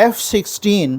F-16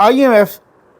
IMF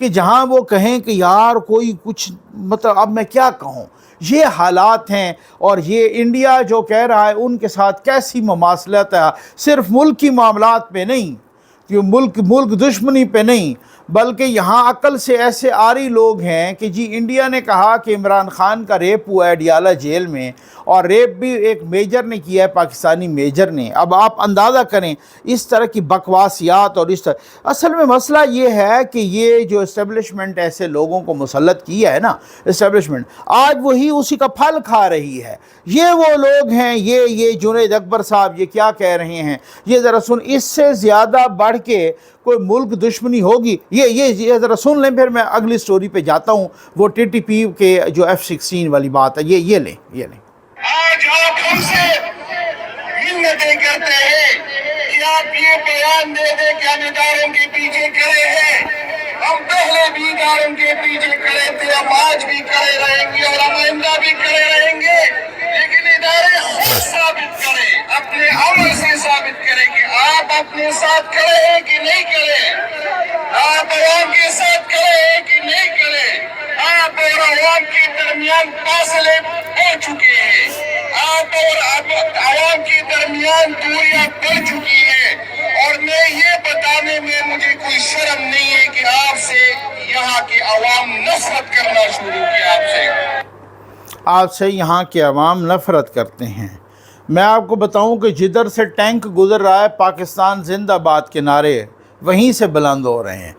کہ جہاں وہ کہیں کہ یار کوئی کچھ مطلب اب میں کیا کہوں، یہ حالات ہیں۔ اور یہ انڈیا جو کہہ رہا ہے ان کے ساتھ کیسی مماثلت ہے، صرف ملکی معاملات پہ نہیں، کہ ملک دشمنی پہ نہیں، بلکہ یہاں عقل سے ایسے آری لوگ ہیں کہ جی انڈیا نے کہا کہ عمران خان کا ریپ ہوا ہے اڈیالہ جیل میں، اور ریپ بھی ایک میجر نے کیا ہے، پاکستانی میجر نے۔ اب آپ اندازہ کریں اس طرح کی بکواسیات، اور اس طرح اصل میں مسئلہ یہ ہے کہ یہ جو اسٹیبلشمنٹ ایسے لوگوں کو مسلط کیا ہے نا، اسٹیبلشمنٹ آج وہی اسی کا پھل کھا رہی ہے۔ یہ وہ لوگ ہیں، یہ جنید اکبر صاحب یہ کیا کہہ رہے ہیں، یہ ذرا سن، اس سے زیادہ بڑھ کے کوئی ملک دشمنی ہوگی؟ یہ ذرا سن لیں، پھر میں اگلی سٹوری پہ جاتا ہوں۔ وہ ٹی ٹی پی کے جو F-16 والی بات ہے، یہ لیں۔ آج آپ ہم سے منتیں کرتے ہیں کہ آپ یہ بیان دے دیں کہ ہم اداروں کے پیچھے کھڑے ہیں۔ ہم پہلے بھی اداروں کے پیچھے کھڑے تھے، ہم آج بھی کھڑے رہیں گے اور ہم آئندہ بھی کھڑے رہیں گے، لیکن ادارے خود ثابت کریں، اپنے عمل سے ثابت کریں کہ آپ اپنے ساتھ کھڑے ہیں کہ نہیں کھڑے، آپ عوام کے ساتھ کھڑے ہیں کہ نہیں کھڑے۔ آپ اور عوام کے درمیان فاصلے ہو چکے ہیں، آپ اور عوام کے درمیان دوریاں بڑھ چکی ہیں، اور میں یہ بتانے میں مجھے کوئی شرم نہیں ہے کہ آپ سے یہاں کے عوام نفرت کرنا شروع کیا۔ آپ سے یہاں کے عوام نفرت کرتے ہیں۔ میں آپ کو بتاؤں کہ جدھر سے ٹینک گزر رہا ہے، پاکستان زندہ باد کے نعرے وہیں سے بلند ہو رہے ہیں،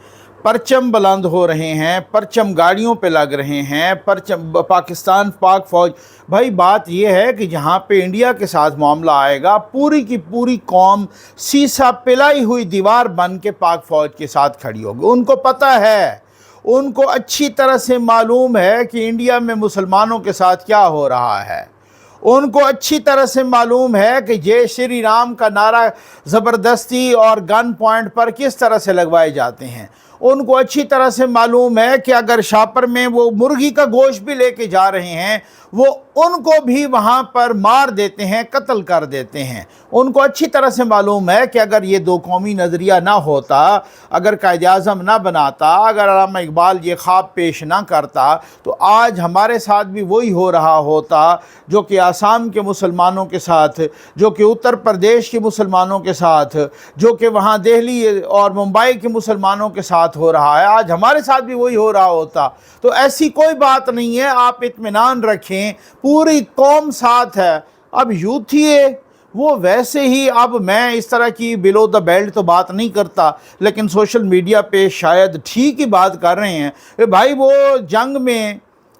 پرچم بلند ہو رہے ہیں، پرچم گاڑیوں پہ لگ رہے ہیں، پرچم پاکستان پاک فوج۔ بھائی بات یہ ہے کہ جہاں پہ انڈیا کے ساتھ معاملہ آئے گا، پوری کی پوری قوم سیسا پلائی ہوئی دیوار بن کے پاک فوج کے ساتھ کھڑی ہوگی۔ ان کو پتہ ہے، ان کو اچھی طرح سے معلوم ہے کہ انڈیا میں مسلمانوں کے ساتھ کیا ہو رہا ہے۔ ان کو اچھی طرح سے معلوم ہے کہ جے شری رام کا نعرہ زبردستی اور گن پوائنٹ پر کس طرح سے لگوائے جاتے ہیں۔ ان کو اچھی طرح سے معلوم ہے کہ اگر شاپر میں وہ مرغی کا گوشت بھی لے کے جا رہے ہیں، وہ ان کو بھی وہاں پر مار دیتے ہیں، قتل کر دیتے ہیں۔ ان کو اچھی طرح سے معلوم ہے کہ اگر یہ دو قومی نظریہ نہ ہوتا، اگر قائد اعظم نہ بناتا، اگر علامہ اقبال یہ خواب پیش نہ کرتا، تو آج ہمارے ساتھ بھی وہی ہو رہا ہوتا جو کہ آسام کے مسلمانوں کے ساتھ، جو کہ اتر پردیش کے مسلمانوں کے ساتھ، جو کہ وہاں دہلی اور ممبئی کے مسلمانوں کے ساتھ ہو رہا ہے، آج ہمارے ساتھ بھی وہی ہو رہا ہوتا۔ تو ایسی کوئی بات نہیں ہے، آپ اطمینان رکھیں، پوری قوم ساتھ ہے۔ اب یوتھیے وہ ویسے ہی، اب میں اس طرح کی بلو دا بیلٹ تو بات نہیں کرتا، لیکن سوشل میڈیا پہ شاید ٹھیک ہی بات کر رہے ہیں کہ بھائی وہ جنگ میں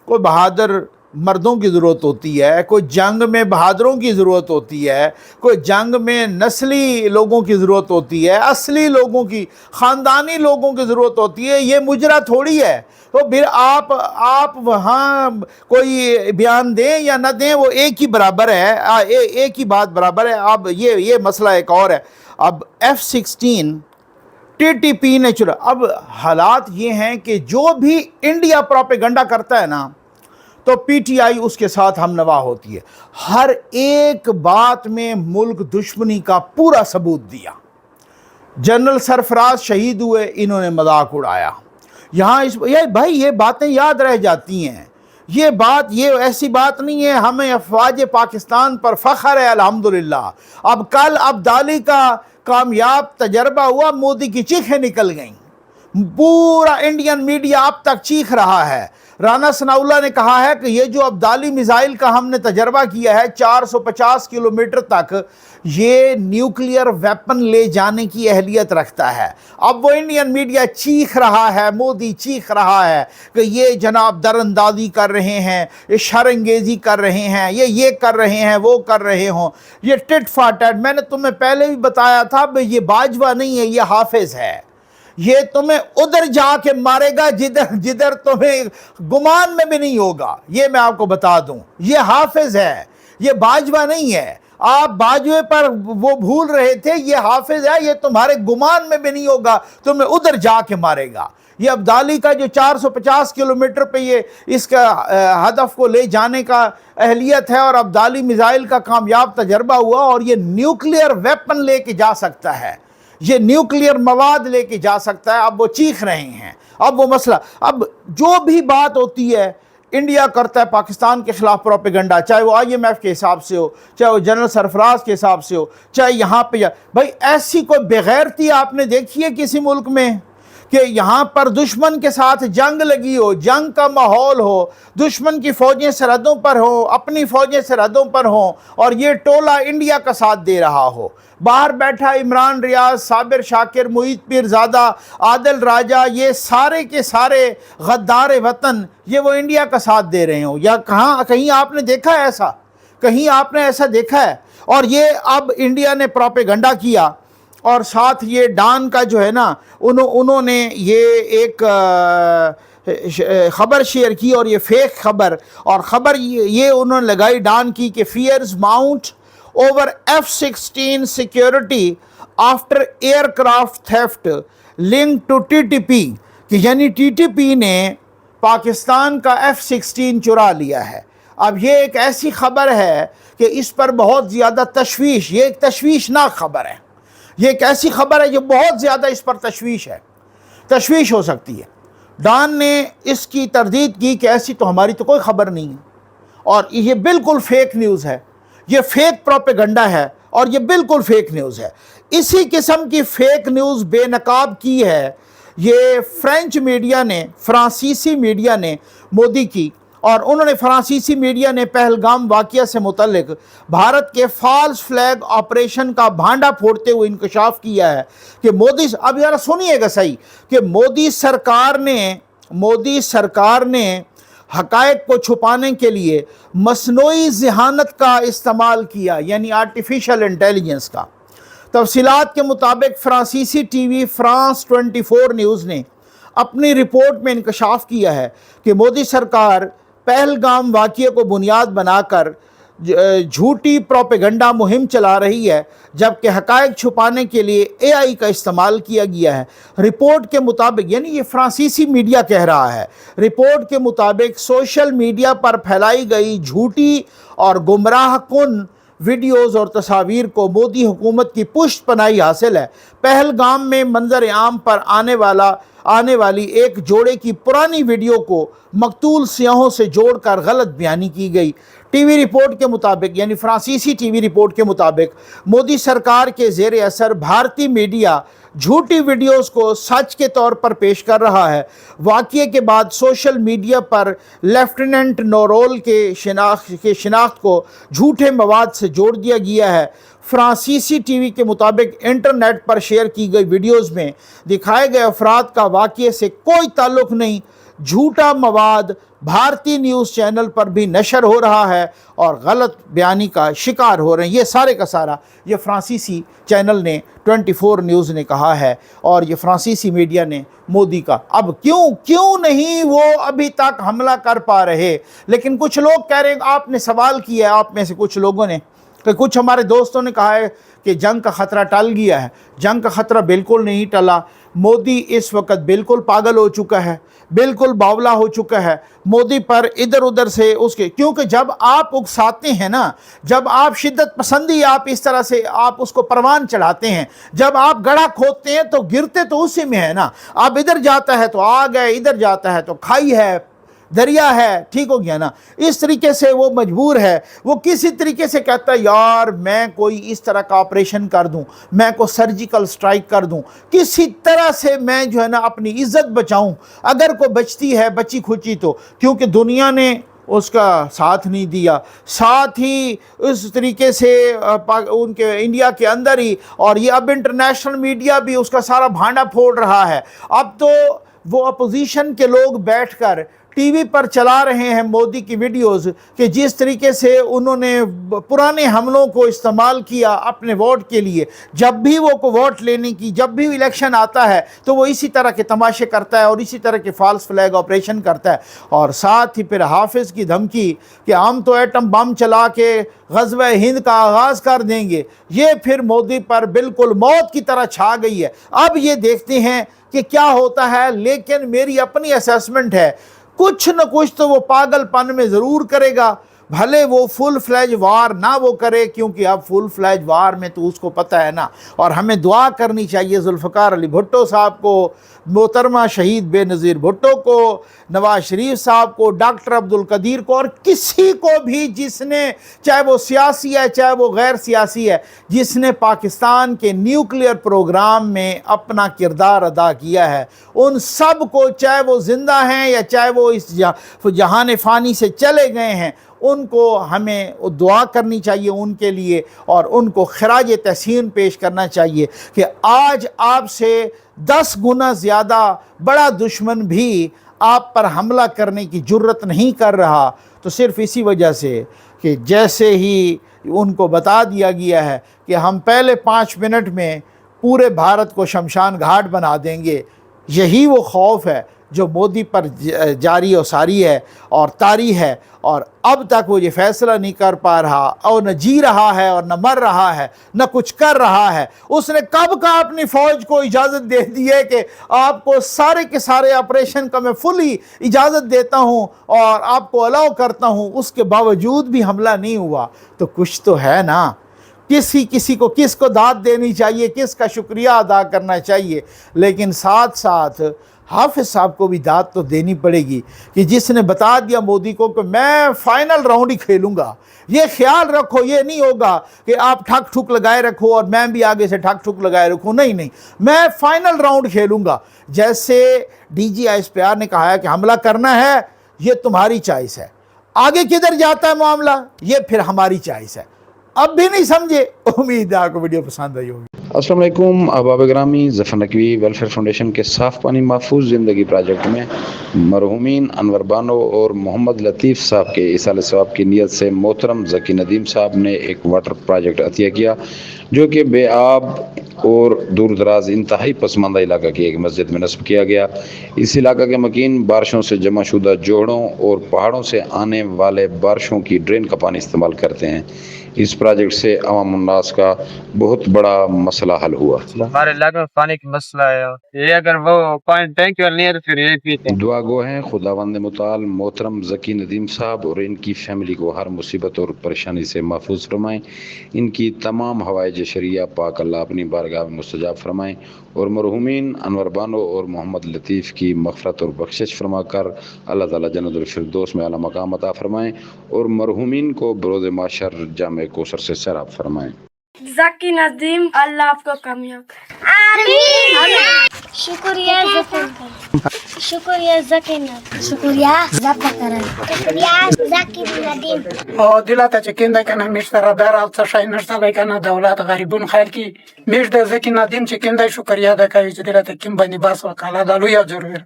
کوئی بہادر مردوں کی ضرورت ہوتی ہے، کوئی جنگ میں بہادروں کی ضرورت ہوتی ہے، کوئی جنگ میں نسلی لوگوں کی ضرورت ہوتی ہے، اصلی لوگوں کی، خاندانی لوگوں کی ضرورت ہوتی ہے۔ یہ مجرا تھوڑی ہے۔ تو پھر آپ وہاں کوئی بیان دیں یا نہ دیں، وہ ایک ہی برابر ہے، ایک ہی بات برابر ہے۔ اب یہ مسئلہ ایک اور ہے۔ اب F-16 ٹی ٹی پی نے چلا۔ اب حالات یہ ہیں کہ جو بھی انڈیا پروپیگنڈا کرتا ہے نا، تو پی ٹی آئی اس کے ساتھ ہم نوا ہوتی ہے۔ ہر ایک بات میں ملک دشمنی کا پورا ثبوت دیا۔ جنرل سرفراز شہید ہوئے، انہوں نے مذاق اڑایا۔ یہاں بھائی یہ باتیں یاد رہ جاتی ہیں۔ یہ ایسی بات نہیں ہے، ہمیں افواج پاکستان پر فخر ہے الحمدللہ۔ اب کل عبدالی کا کامیاب تجربہ ہوا، مودی کی چیخیں نکل گئیں، پورا انڈین میڈیا اب تک چیخ رہا ہے۔ رانا ثناء اللہ نے کہا ہے کہ یہ جو عبدالی میزائل کا ہم نے تجربہ کیا ہے 450 کلومیٹر تک، یہ نیوکلیئر ویپن لے جانے کی اہلیت رکھتا ہے۔ اب وہ انڈین میڈیا چیخ رہا ہے، مودی چیخ رہا ہے کہ یہ جناب در اندازی کر رہے ہیں، یہ شرانگیزی کر رہے ہیں، یہ کر رہے ہیں، وہ کر رہے ہوں، یہ ٹٹ فار ٹٹ۔ میں نے تمہیں پہلے بھی بتایا تھا کہ یہ باجوہ نہیں ہے، یہ حافظ ہے۔ یہ تمہیں ادھر جا کے مارے گا جدھر تمہیں گمان میں بھی نہیں ہوگا، یہ میں آپ کو بتا دوں۔ یہ حافظ ہے، یہ باجوہ نہیں ہے۔ آپ باجوے پر وہ بھول رہے تھے، یہ حافظ ہے، یہ تمہارے گمان میں بھی نہیں ہوگا، تمہیں ادھر جا کے مارے گا۔ یہ عبدالی کا جو 450 کلومیٹر پہ یہ اس کا ہدف کو لے جانے کا اہلیت ہے، اور عبدالی میزائل کا کامیاب تجربہ ہوا، اور یہ نیوکلیئر ویپن لے کے جا سکتا ہے، یہ نیوکلیئر مواد لے کے جا سکتا ہے۔ اب وہ چیخ رہے ہیں، اب وہ مسئلہ، اب جو بھی بات ہوتی ہے انڈیا کرتا ہے پاکستان کے خلاف پروپیگنڈا، چاہے وہ IMF کے حساب سے ہو، چاہے وہ جنرل سرفراز کے حساب سے ہو، چاہے یہاں پہ بھائی ایسی کوئی بغیرتی آپ نے دیکھی ہے کسی ملک میں کہ یہاں پر دشمن کے ساتھ جنگ لگی ہو، جنگ کا ماحول ہو، دشمن کی فوجیں سرحدوں پر ہوں، اپنی فوجیں سرحدوں پر ہوں، اور یہ ٹولہ انڈیا کا ساتھ دے رہا ہو؟ باہر بیٹھا عمران ریاض، صابر شاکر، محیط پیرزادہ، عادل راجہ، یہ سارے کے سارے غدار وطن، یہ وہ انڈیا کا ساتھ دے رہے ہوں؟ یا کہیں آپ نے دیکھا ہے ایسا؟ کہیں آپ نے ایسا دیکھا ہے؟ اور یہ اب انڈیا نے پروپیگنڈا کیا، اور ساتھ یہ ڈان کا جو ہے نا، انہوں نے یہ ایک خبر شیئر کی، اور یہ فیک خبر، اور خبر یہ انہوں نے لگائی ڈان کی کہ fears mount over F-16 security after aircraft theft link to TTP، کہ یعنی TTP نے پاکستان کا F-16 چرا لیا ہے۔ اب یہ ایک ایسی خبر ہے کہ اس پر بہت زیادہ تشویش، یہ ایک تشویشناک خبر ہے، یہ ایک ایسی خبر ہے جو بہت زیادہ اس پر تشویش ہو سکتی ہے۔ ڈان نے اس کی تردید کی کہ ایسی تو ہماری تو کوئی خبر نہیں ہے، اور یہ بالکل فیک نیوز ہے، یہ فیک پروپیگنڈا ہے، اور یہ بالکل فیک نیوز ہے۔ اسی قسم کی فیک نیوز بے نقاب کی ہے یہ فرینچ میڈیا نے، فرانسیسی میڈیا نے مودی کی، اور انہوں نے فرانسیسی میڈیا نے پہلگام واقعہ سے متعلق بھارت کے فالس فلیگ آپریشن کا بھانڈا پھوڑتے ہوئے انکشاف کیا ہے کہ مودی، اب ذرا سنیے گا صحیح، کہ مودی سرکار نے حقائق کو چھپانے کے لیے مصنوعی ذہانت کا استعمال کیا، یعنی آرٹیفیشل انٹیلیجنس کا۔ تفصیلات کے مطابق فرانسیسی ٹی وی فرانس 24 نیوز نے اپنی رپورٹ میں انکشاف کیا ہے کہ مودی سرکار پہلگام واقعے کو بنیاد بنا کر جھوٹی پروپیگنڈا مہم چلا رہی ہے، جبکہ حقائق چھپانے کے لیے AI کا استعمال کیا گیا ہے۔ رپورٹ کے مطابق، یعنی یہ فرانسیسی میڈیا کہہ رہا ہے، رپورٹ کے مطابق سوشل میڈیا پر پھیلائی گئی جھوٹی اور گمراہ کن ویڈیوز اور تصاویر کو مودی حکومت کی پشت پناہی حاصل ہے۔ پہلگام میں منظر عام پر آنے والی ایک جوڑے کی پرانی ویڈیو کو مقتول سیاحوں سے جوڑ کر غلط بیانی کی گئی۔ ٹی وی رپورٹ کے مطابق، یعنی فرانسیسی ٹی وی رپورٹ کے مطابق، مودی سرکار کے زیر اثر بھارتی میڈیا جھوٹی ویڈیوز کو سچ کے طور پر پیش کر رہا ہے۔ واقعے کے بعد سوشل میڈیا پر لیفٹیننٹ نورول کے شناخت کو جھوٹے مواد سے جوڑ دیا گیا ہے۔ فرانسیسی ٹی وی کے مطابق انٹرنیٹ پر شیئر کی گئی ویڈیوز میں دکھائے گئے افراد کا واقعے سے کوئی تعلق نہیں۔ جھوٹا مواد بھارتی نیوز چینل پر بھی نشر ہو رہا ہے اور غلط بیانی کا شکار ہو رہے ہیں۔ یہ سارے کا سارا یہ فرانسیسی چینل نے 24 نیوز نے کہا ہے، اور یہ فرانسیسی میڈیا نے مودی کا۔ اب کیوں نہیں وہ ابھی تک حملہ کر پا رہے؟ لیکن کچھ لوگ کہہ رہے ہیں، آپ نے سوال کیا ہے، آپ میں سے کچھ لوگوں نے، کہ کچھ ہمارے دوستوں نے کہا ہے کہ جنگ کا خطرہ ٹل گیا ہے۔ جنگ کا خطرہ بالکل نہیں ٹلا۔ مودی اس وقت بالکل پاگل ہو چکا ہے، بالکل باولا ہو چکا ہے۔ مودی پر ادھر ادھر سے کیونکہ جب آپ اکساتے ہیں نا، جب آپ شدت پسندی آپ اس طرح سے آپ اس کو پروان چڑھاتے ہیں، جب آپ گڑھا کھودتے ہیں تو گرتے تو اسی میں ہے نا۔ آپ ادھر جاتا ہے تو آگ ہے، ادھر جاتا ہے تو کھائی ہے، دریا ہے، ٹھیک ہو گیا نا۔ اس طریقے سے وہ مجبور ہے، وہ کسی طریقے سے کہتا ہے یار میں کوئی اس طرح کا آپریشن کر دوں، میں کوئی سرجیکل سٹرائک کر دوں، کسی طرح سے میں جو ہے نا اپنی عزت بچاؤں، اگر کوئی بچتی ہے بچی کھچی تو، کیونکہ دنیا نے اس کا ساتھ نہیں دیا۔ ساتھ ہی اس طریقے سے ان کے انڈیا کے اندر ہی، اور یہ اب انٹرنیشنل میڈیا بھی اس کا سارا بھانڈا پھوڑ رہا ہے۔ اب تو وہ اپوزیشن کے لوگ بیٹھ کر ٹی وی پر چلا رہے ہیں مودی کی ویڈیوز، کہ جس طریقے سے انہوں نے پرانے حملوں کو استعمال کیا اپنے ووٹ کے لیے۔ جب بھی وہ کو ووٹ لینے کی، جب بھی الیکشن آتا ہے تو وہ اسی طرح کے تماشے کرتا ہے اور اسی طرح کے فالس فلیگ آپریشن کرتا ہے، اور ساتھ ہی پھر حافظ کی دھمکی کہ ہم تو ایٹم بم چلا کے غزوہ ہند کا آغاز کر دیں گے، یہ پھر مودی پر بالکل موت کی طرح چھا گئی ہے۔ اب یہ دیکھتے ہیں کہ کیا ہوتا ہے، لیکن میری اپنی اسیسمنٹ ہے کچھ نہ کچھ تو وہ پاگل پن میں ضرور کرے گا، بھلے وہ فل فلیج وار نہ وہ کرے، کیونکہ اب فل فلیج وار میں تو اس کو پتہ ہے نا۔ اور ہمیں دعا کرنی چاہیے ذوالفقار علی بھٹو صاحب کو، محترمہ شہید بے نظیر بھٹو کو، نواز شریف صاحب کو، ڈاکٹر عبدالقدیر کو، اور کسی کو بھی جس نے، چاہے وہ سیاسی ہے چاہے وہ غیر سیاسی ہے، جس نے پاکستان کے نیوکلیئر پروگرام میں اپنا کردار ادا کیا ہے، ان سب کو، چاہے وہ زندہ ہیں یا چاہے وہ اس جہان فانی سے چلے گئے ہیں، ان کو ہمیں دعا کرنی چاہیے ان کے لیے، اور ان کو خراج تحسین پیش کرنا چاہیے کہ آج آپ سے 10 گنا زیادہ بڑا دشمن بھی آپ پر حملہ کرنے کی جرت نہیں کر رہا، تو صرف اسی وجہ سے کہ جیسے ہی ان کو بتا دیا گیا ہے کہ ہم پہلے 5 منٹ میں پورے بھارت کو شمشان گھاٹ بنا دیں گے، یہی وہ خوف ہے جو مودی پر جاری و ساری ہے اور طاری ہے، اور اب تک وہ یہ فیصلہ نہیں کر پا رہا، اور نہ جی رہا ہے اور نہ مر رہا ہے، نہ کچھ کر رہا ہے۔ اس نے کب کا اپنی فوج کو اجازت دے دی ہے کہ آپ کو سارے کے سارے آپریشن کا میں فلی اجازت دیتا ہوں اور آپ کو الاؤ کرتا ہوں، اس کے باوجود بھی حملہ نہیں ہوا، تو کچھ تو ہے نا۔ کسی کو کس کو داد دینی چاہیے، کس کا شکریہ ادا کرنا چاہیے، لیکن ساتھ ساتھ حافظ صاحب کو بھی داد تو دینی پڑے گی کہ جس نے بتا دیا مودی کو کہ میں فائنل راؤنڈ ہی کھیلوں گا۔ یہ خیال رکھو، یہ نہیں ہوگا کہ آپ ٹھک ٹھک لگائے رکھو اور میں بھی آگے سے ٹھک ٹھک لگائے رکھوں، نہیں، میں فائنل راؤنڈ کھیلوں گا۔ جیسے D G I S P R نے کہا ہے کہ حملہ کرنا ہے، یہ تمہاری چائس ہے، آگے کدھر جاتا ہے معاملہ یہ پھر ہماری چائس ہے۔ اب بھی نہیں سمجھے؟ امید ہے آپ کو ویڈیو پسند آئی ہوگی۔ السلام علیکم احباب گرامی، ظفر نقوی ویلفیئر فاؤنڈیشن کے صاف پانی محفوظ زندگی پروجیکٹ میں مرحومین انور بانو اور محمد لطیف صاحب کے ایصال ثواب کی نیت سے محترم ذکی ندیم صاحب نے ایک واٹر پروجیکٹ عطیہ کیا، جو کہ بے آب اور دور دراز انتہائی پسماندہ علاقہ کی ایک مسجد میں نصب کیا گیا۔ اس علاقہ کے مکین بارشوں سے جمع شدہ جوڑوں اور پہاڑوں سے آنے والے بارشوں کی ڈرین کا پانی استعمال کرتے ہیں۔ اس پروجیکٹ سے عوام الناس کا بہت بڑا مسئلہ حل ہوا۔ ہمارے علاقے میں پانی کی مسئلہ ہے، یہ اگر وہ پانی ٹینکی والا نہیں ہے تو پھر یہ پیتے ہیں۔ دعا گو ہیں خداوند متعال محترم ذکی ندیم صاحب اور ان کی فیملی کو ہر مصیبت اور پریشانی سے محفوظ فرمائیں، ان کی تمام حوائج شرعیہ پاک اللہ اپنی بارگاہ میں مستجاب فرمائیں، اور مرحومین انور بانو اور محمد لطیف کی مغفرت اور بخشش فرما کر اللہ تعالیٰ جنت الفردوس میں اعلیٰ مقام عطا فرمائیں، اور مرحومین کو بروز محشر جامع کوثر سے سیراب فرمائیں۔ ذکی ندیم، اللہ آپ کو کامیاب۔ آمین۔ شکریہ ذکی ندیم، شکریہ ذکی ندیم۔ او دلته چې کینده کنه مشتره در او څه شي نشته لای کنه دولت غریبون خیر کی مش د ذکی ندیم چې کینده شکریہ ادا کوي چې دلته کیم باندې باس وکاله دالو یا ضرور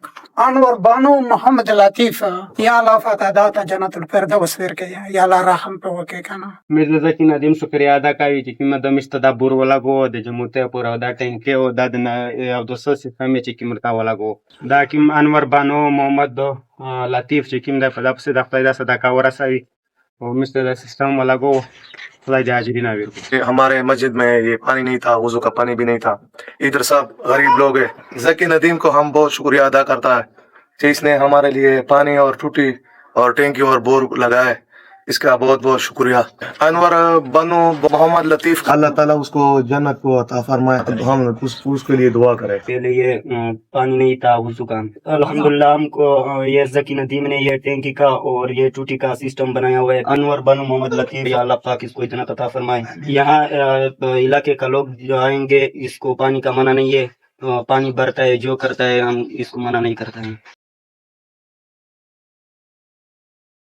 انور بانو محمد لطیف یا الله فتحات جنت الفردوس ورکه یا الله رحم په وکه کنه میر ذکی ندیم شکریہ ادا کوي چې کومه د مستدا بور ولګو د جمهوریت پور او دا ټینکی او د او د سوسې فهمې چې کومرتا ولګو دا کوم انور بانو محمد لطیف چې کوم د فدا په د خدای د صدقه ورسوي او مستدا سیستم ولګو خدای دې اجرونه ورکړي۔ ہمارے مسجد میں یہ پانی نہیں تھا، وضو کا پانی بھی نہیں تھا، ادھر سب غریب لوگ ہیں۔ ذکی ندیم کو ہم بہت شکریہ ادا کرتا ہے کہ اس نے ہمارے لیے پانی اور ٹوٹی اور ٹینکی اور بور لگائے، اس کا بہت بہت شکریہ۔ انور بنو محمد لطیف، اللہ تعالیٰ اس کو جنت کو عطا فرمائے، ہم اس کے لیے دعا کریں۔ پہلے یہ پانی نہیں تھا وضو کا، الحمدللہ ہم کو یہ ذکی ندیم نے یہ ٹینکی کا اور یہ ٹوٹی کا سسٹم بنایا ہوا ہے۔ انور بنو محمد لطیف، یا اللہ پاک اس کو جنت عطا فرمائے۔ یہاں علاقے کا لوگ جو آئیں گے اس کو پانی کا منع نہیں ہے، پانی بھرتا ہے جو کرتا ہے ہم اس کو منع نہیں کرتے ہیں۔